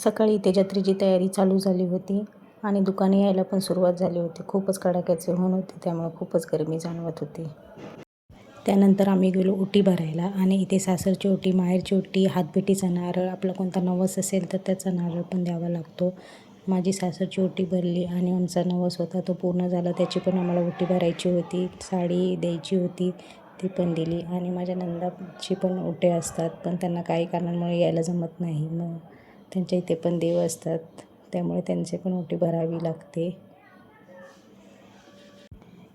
सकाळी इथे जत्रेची तयारी चालू झाली होती आणि दुकाने यायला पण सुरुवात झाली होती. खूपच कडाक्याचे ऊन होते, त्यामुळे खूपच गरमी जाणवत होती. त्यानंतर आम्ही गेलो ओटी भरायला आणि इथे सासरची ओटी, माहेरची ओटी, हातभेटीचा नारळ, आपला कोणता नवस असेल तर त्याचा नारळ पण द्यावा लागतो. माझी सासरची ओटी भरली आणि आमचा नवस होता तो पूर्ण झाला. त्याची पण आम्हाला ओटी भरायची होती, साडी द्यायची होती, ती पण दिली. आणि माझ्या नंदाची पण ओटे असतात, पण त्यांना काही कारणांमुळे यायला जमत नाही. मग त्यांच्या इथे पण देव असतात, त्यामुळे त्यांचे पण ओटी भरावी लागते.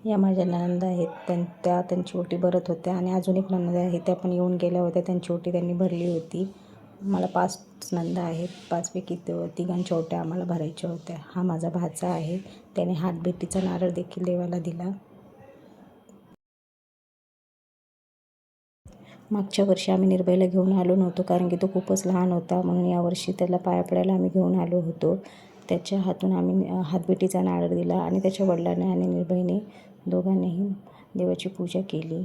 या माझ्या नणंद आहेत, त्या त्यांची ओटी भरत होत्या आणि अजून एक नणंद आहे, त्या पण येऊन गेल्या होत्या. त्यांची ओटी त्यांनी भरली होती. मला 5 नणंदा आहेत. 5 पैकी तिघांच्या ओट्या आम्हाला भरायच्या होत्या. हा माझा भाचा आहे, त्याने हातभेटीचा नारळ देखील देवाला दिला. मागच्या वर्षी आम्ही निर्भयला घेऊन आलो नव्हतो, कारण की तो खूपच लहान होता. म्हणून यावर्षी त्याला पाया पडायला आम्ही घेऊन आलो होतो. त्याच्या हातून आम्ही हातभेटीचा नारळ दिला आणि त्याच्या वडिलांनी आणि निर्भयने दोघांनीही देवाची पूजा केली.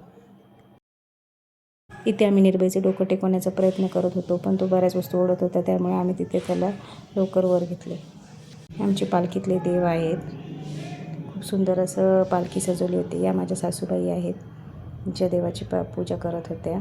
इथे आम्ही निर्भयचे डोकं टेकवण्याचा प्रयत्न करत होतो, पण तो बऱ्याच वस्तू ओढत होता, त्यामुळे आम्ही तिथे त्याला लवकर वर घेतले. आमचे पालखीतले देव आहेत. खूप सुंदर असं पालखी सजवली होती. या माझ्या सासूबाई आहेत, ज्या देवाची पूजा करत होत्या.